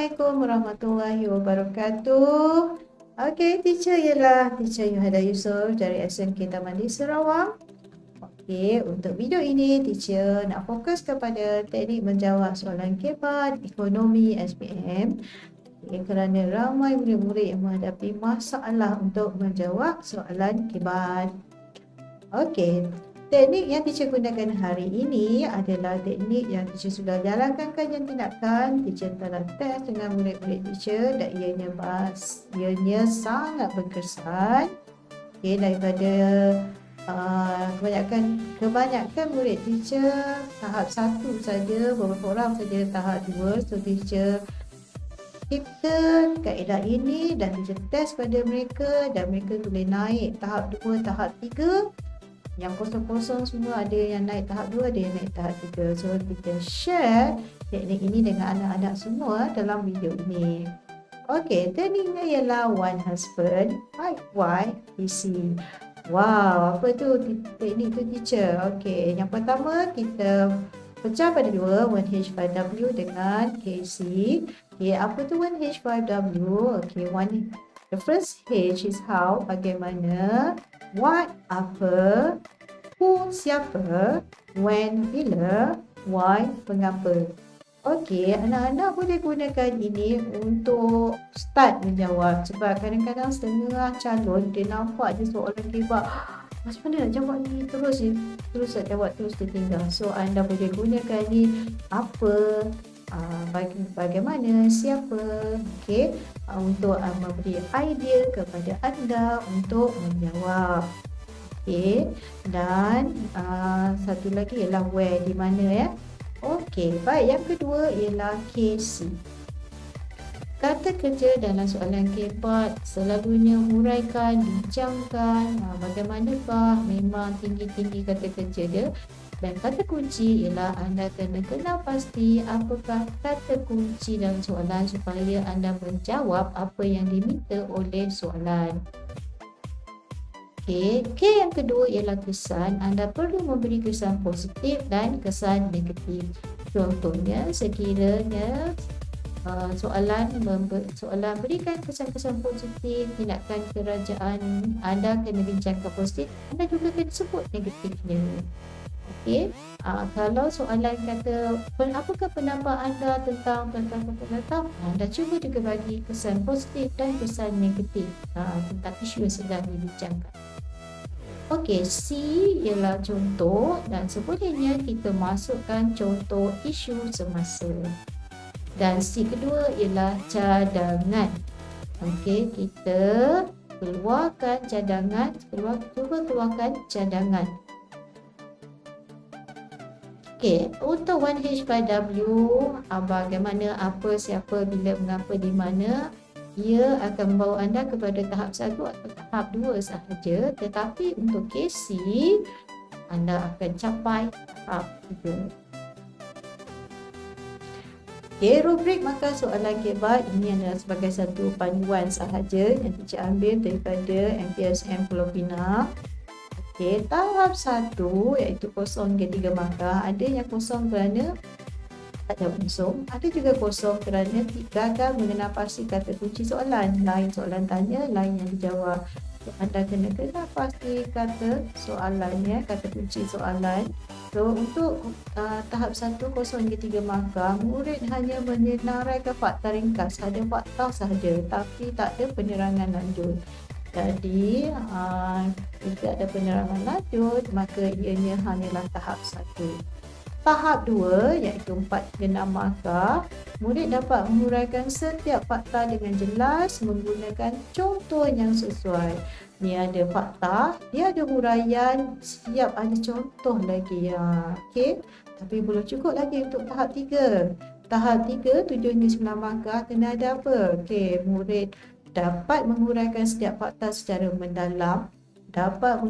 Assalamualaikum warahmatullahi wabarakatuh. Okey, teacher ialah teacher Yuhada Yusof dari SMK Taman Di Sarawak. Okey, untuk video ini teacher nak fokus kepada teknik menjawab soalan KEBAT Ekonomi SPM. Kerana ramai murid-murid yang menghadapi masalah untuk menjawab soalan KEBAT. Okey, teknik yang teacher gunakan hari ini adalah teknik yang teacher sudah jalankan kajian tindakan. Teacher telah test dengan murid-murid teacher dan ianya sangat berkesan. Okey, daripada kebanyakan murid teacher tahap 1 saja, beberapa orang saja tahap 2. So teacher cipta kaedah ini dan teacher test pada mereka dan mereka boleh naik tahap 2, tahap 3. Yang kosong-kosong semua ada yang naik tahap 2, ada yang naik tahap 3. So kita share teknik ini dengan anak-anak semua dalam video ini. Okey, tekniknya ialah one husband, 5Y, PC. Wow, apa tu teknik tu teacher? Okey, yang pertama kita pecah pada 2, 1H5W dengan KC. Okey, apa tu 1H5W? Okey, the first H is how, bagaimana, what, apa, who, siapa, when, bila, why, mengapa. Okey, anak-anak boleh gunakan ini untuk start menjawab. Sebab kadang-kadang setengah calon dia nampak je soalan KEBAT, macam mana nak jawab ni, terus nak jawab, terus tertinggal. So anda boleh gunakan ni apa, bagaimana, siapa, okey, untuk memberi idea kepada anda untuk menjawab. Okey, dan satu lagi ialah where, di mana ya. Okey, baik, yang kedua ialah KC. Kata kerja dalam soalan KEBAT selalunya huraikan, bincangkan, bagaimanakah memang tinggi-tinggi kata kerja dia. Dan kata kunci ialah anda kena kenal pasti apakah kata kunci dalam soalan supaya anda menjawab apa yang diminta oleh soalan. Okey, K yang kedua ialah kesan. Anda perlu memberi kesan positif dan kesan negatif. Contohnya, sekiranya soalan berikan kesan-kesan positif, tindakan kerajaan anda kena bincangkan positif, anda juga kena sebut negatifnya. Okey, kalau soalan kata apakah pendapat anda tentang anda cuba juga bagi kesan positif dan kesan negatif tentang isu yang sedang dibincangkan. Okey, C ialah contoh dan sebolehnya kita masukkan contoh isu semasa. Dan C kedua ialah cadangan. Okey, kita keluarkan cadangan, cuba keluarkan cadangan. Okey, untuk 1H5W, bagaimana, apa, siapa, bila, mengapa, di mana, ia akan membawa anda kepada tahap 1 atau tahap 2 sahaja. Tetapi untuk KC, anda akan capai tahap 3. Okey, rubrik maka soalan KEBAT ini adalah sebagai satu panduan sahaja yang teacher ambil daripada MPSM Pulau Pinang. Okey, tahap 1 iaitu kosong hingga 3 markah. Ada yang kosong kerana tak jawab langsung, ada juga kosong kerana gagal mengenal pasti kata kunci soalan. Lain soalan tanya, lain yang dijawab. So, anda kena kenal pasti kata soalannya, kata kunci soalan. So untuk tahap 1 kosong hingga 3 markah, murid hanya menyenaraikan fakta ringkas, ada fakta sahaja tapi tak ada penerangan lanjut. Jadi jika ada penerangan lanjut, maka ianya hanyalah tahap 1. Tahap 2 iaitu 4 hingga 6 markah, murid dapat menguraikan setiap fakta dengan jelas menggunakan contoh yang sesuai. Ni ada fakta, dia ada huraian, siap ada contoh lagi ya. Okey, tapi belum cukup lagi untuk tahap 3. Tahap 3 7 hingga 9 markah kena ada apa? Okey, murid dapat menguraikan setiap fakta secara mendalam, dapat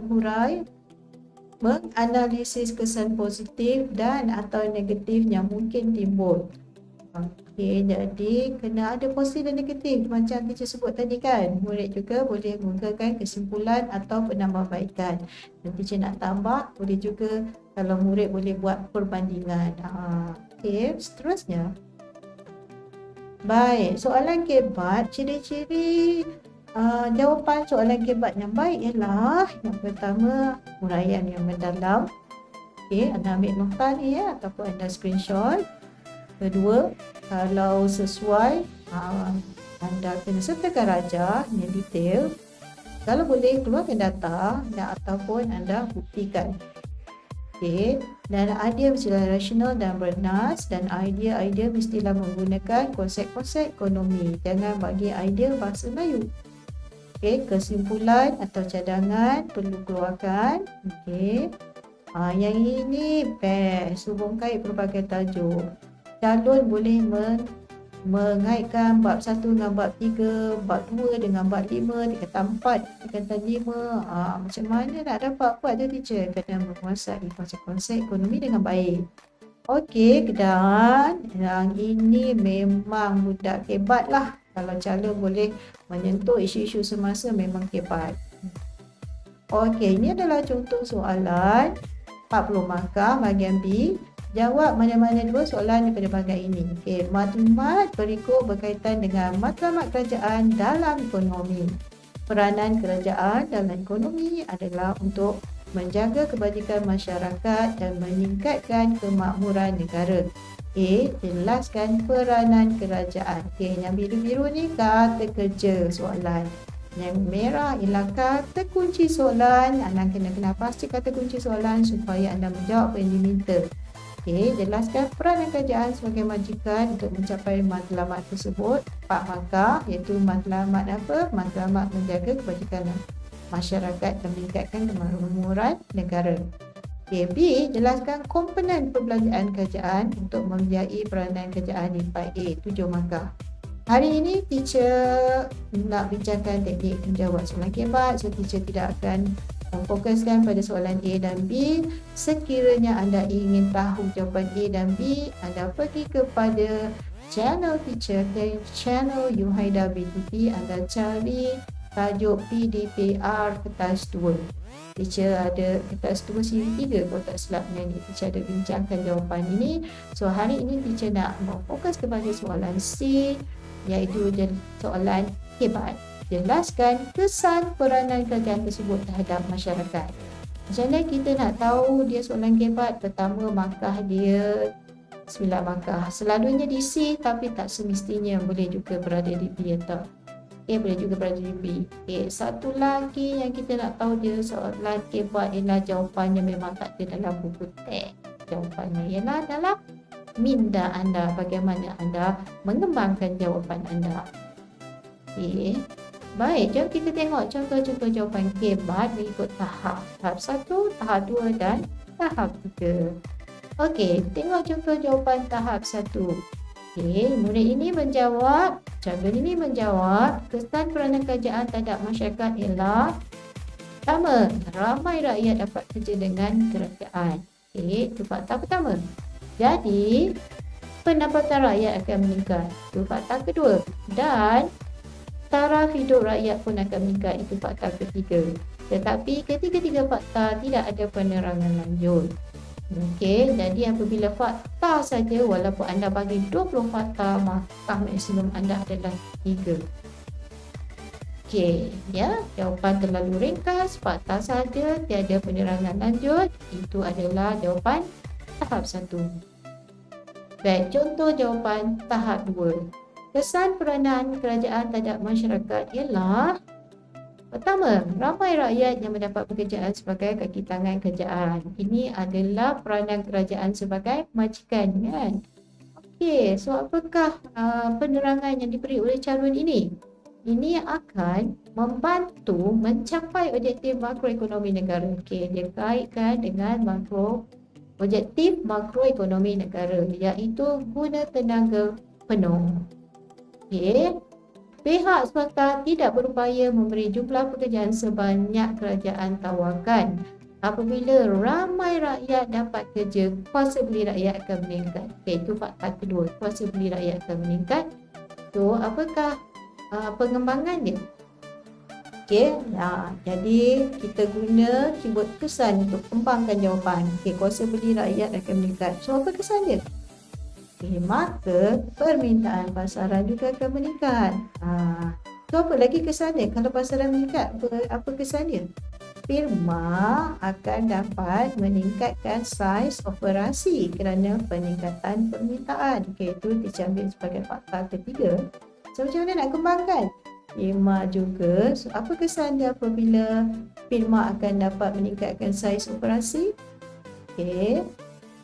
menganalisis kesan positif dan atau negatif yang mungkin timbul. Okey, jadi kena ada positif dan negatif macam teacher sebut tadi kan. Murid juga boleh menggunakan kesimpulan atau penambahbaikan. Dan teacher nak tambah, boleh juga kalau murid boleh buat perbandingan. Okey, seterusnya Baik, soalan kebat, ciri-ciri jawapan soalan kebat yang baik ialah yang pertama, huraian yang mendalam. Okey, anda ambil nota ni ya, ataupun anda screenshot. Kedua, kalau sesuai, anda kena sertakan rajah yang detail. Kalau boleh, keluarkan data ataupun anda buktikan. Okey, dan idea mestilah rasional dan bernas, dan idea mestilah menggunakan konsep-konsep ekonomi. Jangan bagi idea bahasa Melayu. Okey, kesimpulan atau cadangan perlu keluarkan. Okey. Yang ini best, hubung kait pelbagai tajuk. Calon boleh mengaitkan bab 1 dengan bab 3, bab 2 dengan bab 5, dia kata 4 dia kata 5. Macam mana nak dapat buat tu teacher? Kena menguasai konsep-konsep ekonomi dengan baik. Okey, dan yang ini memang budak hebat lah. Kalau calon boleh menyentuh isu-isu semasa memang hebat. Okey, ini adalah contoh soalan 40 markah bahagian B. Jawab mana-mana dua soalan daripada bahagian ini. Okey, maklumat berikut berkaitan dengan matlamat kerajaan dalam ekonomi. Peranan kerajaan dalam ekonomi adalah untuk menjaga kebajikan masyarakat dan meningkatkan kemakmuran negara. Jelaskan peranan kerajaan. Okey, yang biru-biru ni kata kerja soalan. Yang merah ialah kata kunci soalan. Anda kena pasti kata kunci soalan supaya anda menjawab apa yang diminta. Okey, jelaskan peranan kerajaan sebagai majikan untuk mencapai matlamat tersebut. 4 markah, iaitu matlamat apa? Matlamat menjaga kebajikan masyarakat dan meningkatkan kemakmuran negara. Okey, B, jelaskan komponen perbelanjaan kerajaan untuk membiayai peranan kerajaan di part A. 7 markah. Hari ini teacher nak bincangkan teknik menjawab soalan kebat. So teacher tidak akan memfokuskan pada soalan A dan B. Sekiranya anda ingin tahu jawapan A dan B, anda pergi kepada channel teacher, channel Yuhaida BTP. Anda cari tajuk PDPR kertas 2. Teacher ada kertas 2 siri 3 kalau tak silapnya ni. Teacher ada bincangkan jawapan ini. So hari ini teacher nak fokus kepada soalan C, iaitu soalan hebat. Jelaskan kesan peranan kerajaan tersebut terhadap masyarakat. Macam mana kita nak tahu dia soalan kebat? Pertama, markah dia 9 markah. Selalunya di C, tapi tak semestinya, boleh juga berada di B atau boleh juga berada di B. Satu lagi yang kita nak tahu dia soalan kebat ialah jawapannya memang tak ada dalam buku teks. Jawapannya ialah dalam minda anda, bagaimana anda mengembangkan jawapan anda. Baik, jom kita tengok contoh-contoh jawapan kebat mengikut tahap. Tahap 1, tahap 2 dan tahap 3. Okey, tengok contoh jawapan tahap 1. Murid ini menjawab, calon ini menjawab, kesan peranan kerajaan terhadap masyarakat ialah pertama, ramai rakyat dapat kerja dengan kerajaan. Itu fakta pertama. Jadi, pendapatan rakyat akan meningkat. Itu fakta kedua. Dan taraf hidup rakyat pun akan meningkat. Itu fakta ketiga. Tetapi ketiga-tiga fakta tidak ada penerangan lanjut. Okey, jadi apabila fakta saja, walaupun anda bagi 20 fakta, maka maksimum anda adalah 3. Okey, ya, jawapan terlalu ringkas, fakta saja, tiada penerangan lanjut. Itu adalah jawapan tahap 1. Baik, contoh jawapan tahap 2. Kesan peranan kerajaan terhadap masyarakat ialah pertama, ramai rakyat yang mendapat pekerjaan sebagai kaki tangan kerajaan. Ini adalah peranan kerajaan sebagai majikan, kan? Okey, so apakah penerangan yang diberi oleh calon ini? Ini akan membantu mencapai objektif makroekonomi negara. Okey, dia kaitkan dengan objektif makroekonomi negara, iaitu guna tenaga penuh. Okey, pihak swasta tidak berupaya memberi jumlah pekerjaan sebanyak kerajaan tawarkan. Apabila ramai rakyat dapat kerja, kuasa beli rakyat akan meningkat. Okey, itu fakta kedua, kuasa beli rakyat akan meningkat. So, apakah pengembangan dia? Okey, jadi kita guna keyword kesan untuk kembangkan jawapan. Okey, kuasa beli rakyat akan meningkat. So, apa kesan dia? Maka permintaan pasaran juga akan meningkat. So apa lagi kesannya? Kalau pasaran meningkat, apa kesannya? Firma akan dapat meningkatkan saiz operasi kerana peningkatan permintaan. Okey, itu diambil sebagai faktor ketiga. So macam mana nak kembangkan? Firma juga, so apa kesan dia apabila firma akan dapat meningkatkan saiz operasi? Okey,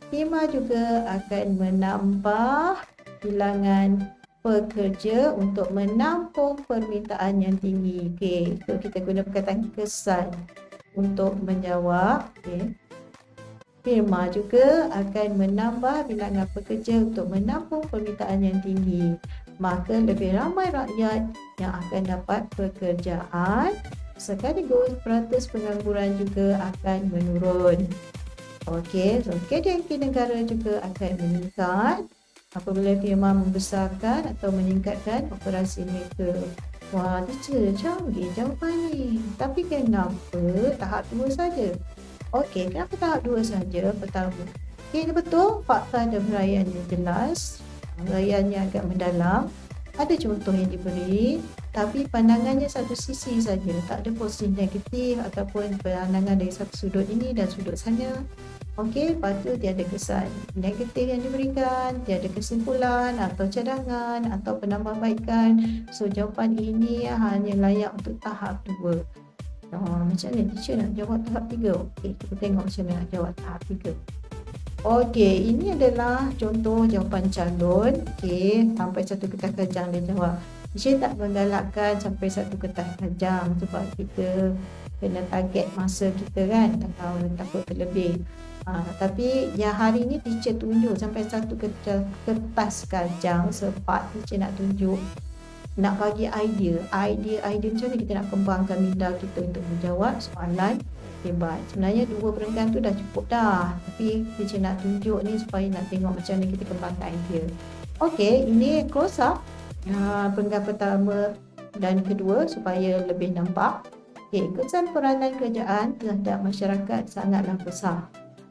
firma juga akan menambah bilangan pekerja untuk menampung permintaan yang tinggi. Okey, so kita guna perkataan kesan untuk menjawab. Okay. Firma juga akan menambah bilangan pekerja untuk menampung permintaan yang tinggi. Maka lebih ramai rakyat yang akan dapat pekerjaan, sekaligus peratus pengangguran juga akan menurun. Okey, so KDNP negara juga akan meningkat apabila firma membesarkan atau meningkatkan operasi mereka. Wah, teacher, canggih jawapan ni. Tapi kenapa tahap 2 saja? Okey, kenapa tahap 2 saja? Pertama, ini betul fakta dan huraiannya jelas, huraiannya agak mendalam. Ada contoh yang diberi, tapi pandangannya satu sisi saja, tak ada positif negatif ataupun pandangan dari satu sudut ini dan sudut sana. Okey, lepas tu dia ada kesan negatif yang diberikan, dia ada kesimpulan atau cadangan atau penambahbaikan. So jawapan ini hanya layak untuk tahap 2. Macam mana teacher nak jawab tahap 3? Okey, kita tengok macam mana nak jawab tahap 3. Okey, ini adalah contoh jawapan calon. Okey, sampai satu kertas kajang dia jawab. Teacher tak menggalakkan sampai satu kertas kajang sebab kita kena target masa kita kan, takut terlebih. Tapi yang hari ni teacher tunjuk sampai satu kertas kajang sebab teacher nak tunjuk, nak bagi idea macam mana kita nak kembangkan minda kita untuk menjawab soalan hebat. Sebenarnya 2 perenggan tu dah cukup dah, tapi teacher nak tunjuk ni supaya nak tengok macam mana kita kembangkan idea. Okey, ini close up perenggan pertama dan kedua supaya lebih nampak. Okey, kesan peranan kerajaan terhadap masyarakat sangatlah besar.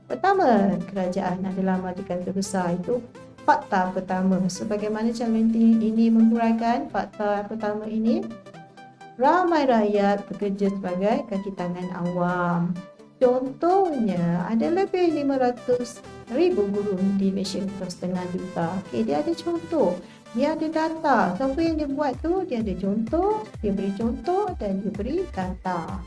Pertama, kerajaan adalah matikan terbesar. Itu fakta pertama. Sebagaimana calon ini menguraikan fakta pertama ini, ramai rakyat bekerja sebagai kaki tangan awam. Contohnya, ada lebih 500,000 guru di Malaysia, 1.5 juta. Okay, dia ada contoh. Dia ada data. Siapa yang dia buat tu, dia ada contoh, dia beri contoh dan dia beri data.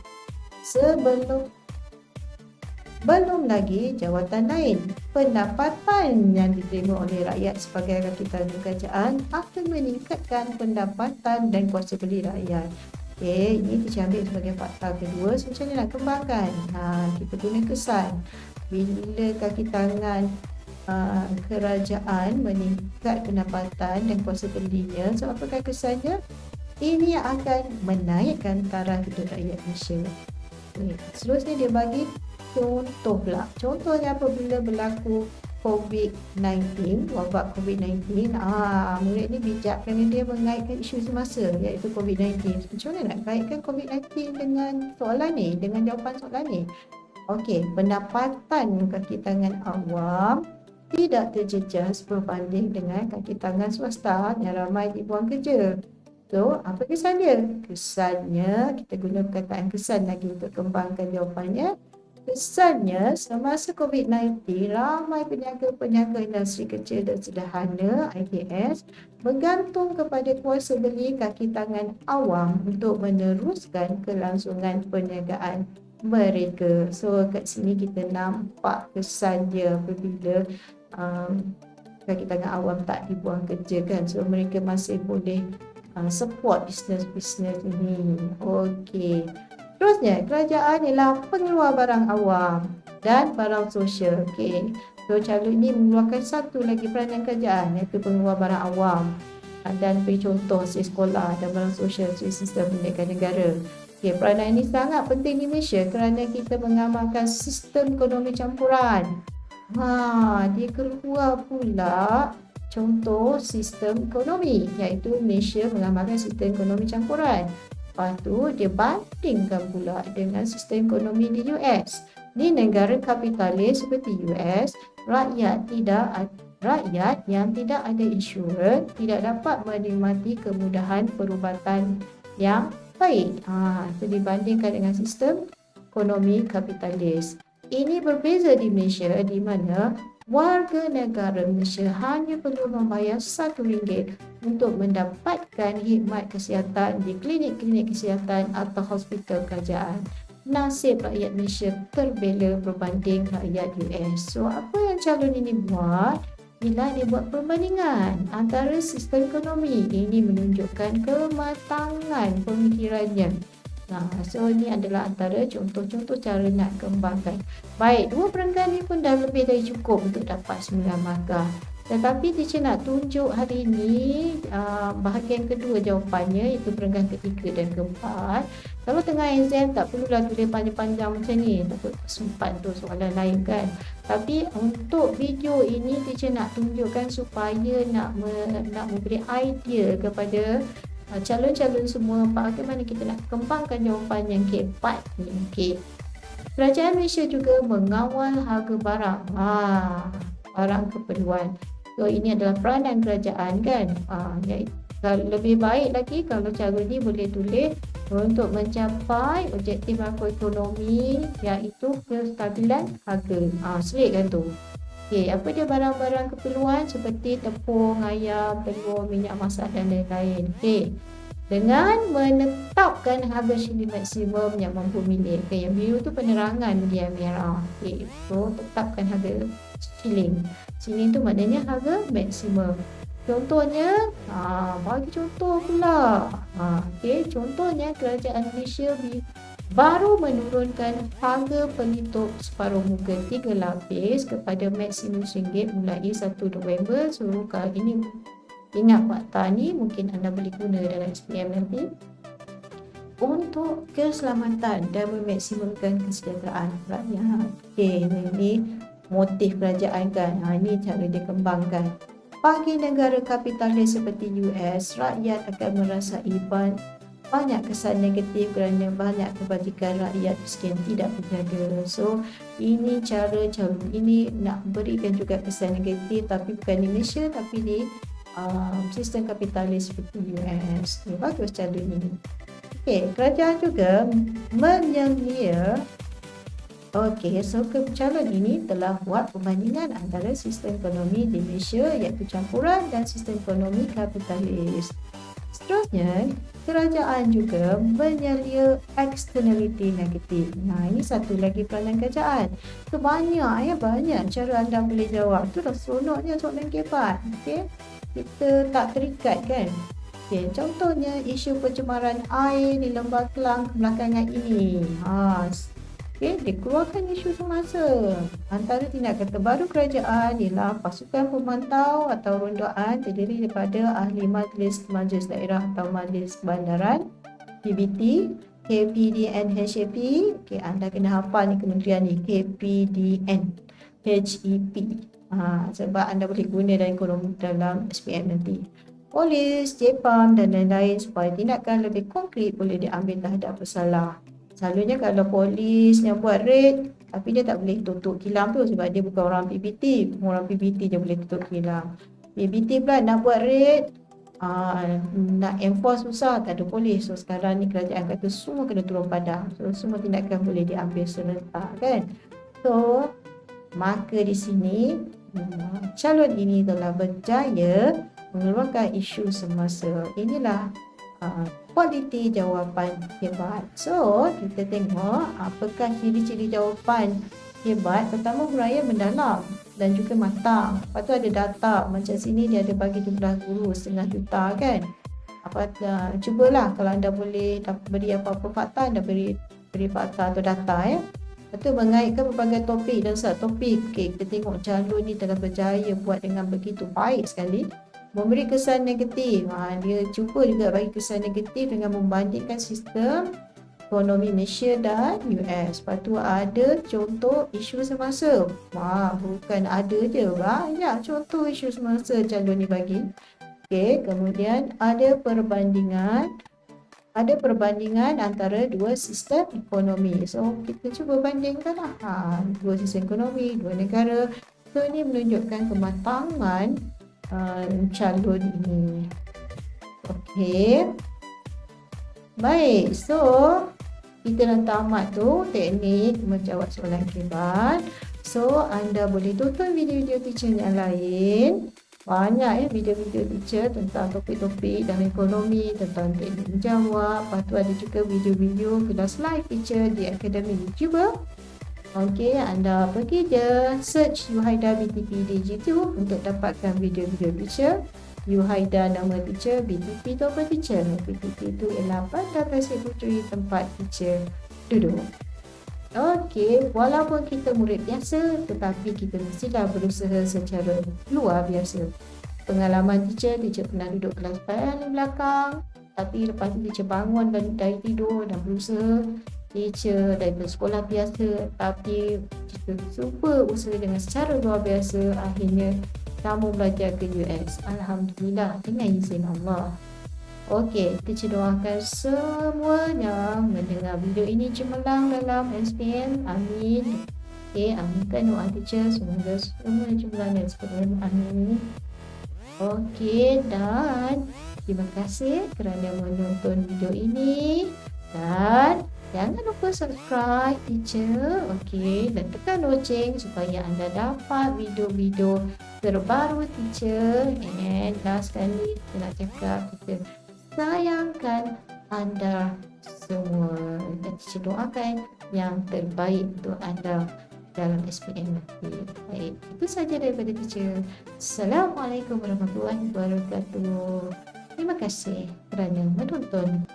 Belum lagi jawatan lain, pendapatan yang diterima oleh rakyat sebagai kaki tangan kerajaan akan meningkatkan pendapatan dan kuasa beli rakyat. Okey, ini kita ambil sebagai fakta kedua. So, macam mana nak kembangkan? Kita guna kesan. Bila kaki tangan kerajaan meningkat pendapatan dan kuasa belinya, so apakah kesannya? Ini akan menaikkan taraf hidup rakyat Malaysia. Okay. Seterusnya dia bagi contoh pula. Contohnya apabila berlaku COVID-19, wabak COVID-19, murid ni bijak kerana dia mengaitkan isu semasa iaitu COVID-19. Macam mana nak kaitkan COVID-19 dengan soalan ni, dengan jawapan soalan ni? Okey, pendapatan kaki tangan awam tidak terjejas berbanding dengan kaki tangan swasta yang ramai dibuang kerja. So, apa kesan dia? Kesannya, kita guna perkataan kesan lagi untuk kembangkan jawapannya. Kesannya, semasa COVID-19, ramai peniaga-peniaga industri kecil dan sederhana (IKS) bergantung kepada kuasa beli kaki tangan awam untuk meneruskan kelangsungan perniagaan mereka. So, kat sini kita nampak kesan dia apabila kaki tangan awam tak dibuang kerja kan. So, mereka masih boleh support bisnes-bisnes ini. Okey. Terusnya, kerajaan ialah pengeluar barang awam dan barang sosial. Okey. So, calon ini mengeluarkan satu lagi peranan kerajaan iaitu pengeluar barang awam dan beri contoh sekolah dan barang sosial sebagai sistem pendidikan negara. Okey, peranan ini sangat penting di Malaysia kerana kita mengamalkan sistem ekonomi campuran. Dia keluar pula contoh sistem ekonomi iaitu Malaysia mengamalkan sistem ekonomi campuran. Lepas tu dia bandingkan pula dengan sistem ekonomi di US. Di negara kapitalis seperti US, rakyat tidak Rakyat yang tidak ada insurans tidak dapat menikmati kemudahan perubatan yang baik. Itu dibandingkan dengan sistem ekonomi kapitalis. Ini berbeza di Malaysia, di mana warga negara Malaysia hanya perlu membayar RM1 untuk mendapatkan khidmat kesihatan di klinik-klinik kesihatan atau hospital kerajaan. Nasib rakyat Malaysia terbela berbanding rakyat US. So, apa yang calon ini buat? Bila dia buat perbandingan antara sistem ekonomi, ini menunjukkan kematangan pemikirannya. So ini adalah antara contoh-contoh cara nak kembangkan. Baik, dua perenggan ni pun dah lebih dari cukup untuk dapat 9 markah. Tetapi teacher nak tunjuk hari ini bahagian kedua jawapannya, iaitu perenggan ketiga dan keempat. Kalau tengah exam tak perlulah tulis panjang-panjang macam ni, takut sempat untuk soalan lain kan. Tapi untuk video ini teacher nak tunjukkan supaya nak memberi idea kepada calon-calon semua bagaimana kita nak kembangkan jawapan yang keempat ni. Okay. Kerajaan Malaysia juga mengawal harga barang. Barang keperluan. So ini adalah peranan kerajaan kan. Lebih baik lagi kalau cara ni boleh tulis untuk mencapai objektif makroekonomi iaitu kestabilan harga. Selit kan tu. Okay, apa dia barang-barang keperluan seperti tepung, ayam, telur, minyak masak dan lain-lain. Okay. Dengan menetapkan harga shilling maksimum yang mampu milik. Okay, yang biru tu penerangan dia merah. Okay, so tetapkan harga shilling. Shilling tu maknanya harga maksimum. Contohnya, bagi contoh pula. Okay, contohnya kerajaan Malaysia baru menurunkan harga pelitup separuh muka 3 lapis kepada maksimum RM1 mulai 1 November. So kali ini ingat fakta ni, mungkin anda boleh guna dalam SPM nanti untuk keselamatan dan memaksimumkan kesejahteraan rakyat. Okay, ini motif kerajaan kan. Ini cara dia kembangkan. Bagi negara kapitalis seperti US, rakyat akan merasai banyak kesan negatif kerana banyak kebajikan rakyat miskin tidak terjaga. So ini cara calon ini nak berikan juga kesan negatif, tapi bukan di Malaysia tapi di sistem kapitalis seperti US. Bagus calon ini. Kerajaan juga menyelia. So calon ini telah buat perbandingan antara sistem ekonomi di Malaysia iaitu campuran dan sistem ekonomi kapitalis. Seterusnya, kerajaan juga menyelia externality negatif. Ini satu lagi peranan kerajaan. Itu banyak cara anda boleh jawab. Itulah seronoknya soalan keempat. Kita tak terikat kan. Contohnya isu pencemaran air di Lembah Kelang kebelakangan ini. Dikeluarkan isu semasa. Antara tindakan terbaru kerajaan ialah pasukan pemantau atau rondaan terdiri daripada ahli Majlis Daerah atau Majlis Bandaran, PBT, KPDN HEP. Anda kena hafal ni kementerian ni, KPDN HEP. Sebab anda boleh guna dalam SPM nanti. Polis, JPAM dan lain-lain supaya tindakan lebih konkret boleh diambil terhadap pesalah. Selalunya kalau polis yang buat raid, tapi dia tak boleh tutup kilang tu sebab dia bukan orang PBT. Orang PBT je boleh tutup kilang. PBT pula nak buat raid, nak enforce susah, tak ada polis. So sekarang ni kerajaan kata semua kena turun padang. So semua tindakan boleh diambil serentak kan. So maka di sini calon ini telah berjaya mengeluarkan isu semasa. Inilah kualiti jawapan hebat. So kita tengok apakah ciri-ciri jawapan hebat. Pertama, huraian mendalam dan juga matang. Lepas tu ada data. Macam sini dia ada bagi jumlah guru 500,000 kan. Cubalah kalau anda boleh beri apa-apa fakta, anda beri fakta atau data Lepas tu mengaitkan berbagai topik dan subtopik. Kita tengok calon ni telah berjaya buat dengan begitu baik sekali. Memberi kesan negatif. Dia cuba juga bagi kesan negatif dengan membandingkan sistem ekonomi Malaysia dan US. Lepas tu ada contoh isu semasa. Bukan ada je, banyak contoh isu semasa calon ni bagi. Kemudian ada perbandingan antara dua sistem ekonomi. So kita cuba bandingkan dua sistem ekonomi, dua negara. So ni menunjukkan kematangan calon ini. Okey. Baik, so kita dah tamat tu teknik menjawab soalan KBAN. So anda boleh tonton video-video teacher yang lain. Banyak video-video teacher tentang topik-topik dalam ekonomi, tentang teknik menjawab. Lepas tu ada juga video-video kelas live teacher di Akademi YouTuber. Okey, anda pergi je search Yuhaida BTP di YouTube untuk dapatkan video-video teacher. Yuhaida nama teacher, BTP tu apa teacher? BTP tu ialah Bandar Tasik Puteri, tempat teacher duduk. Okey, walaupun kita murid biasa, tetapi kita mestilah berusaha secara luar biasa. Pengalaman teacher pernah duduk kelas paling belakang, tapi lepas tu teacher bangun dari tidur dan berusaha. Teacher daripada sekolah biasa, tapi kita cuba usaha dengan secara luar biasa. Akhirnya kamu belajar ke US. Alhamdulillah, dengan izin Allah. Okey, teacher doakan semuanya mendengar video ini cemerlang dalam SPM. Amin. Okey, aminkan doa teacher, semoga semua cemerlang dan SPM. Amin. Okey, dan terima kasih kerana menonton video ini. Dan jangan lupa subscribe teacher, okey, dan tekan loceng supaya anda dapat video-video terbaru teacher. And last sekali kita nak cakap, kita sayangkan anda semua dan teacher doakan yang terbaik untuk anda dalam SPM nanti. Baik, itu saja daripada teacher. Assalamualaikum warahmatullahi wabarakatuh. Terima kasih kerana menonton.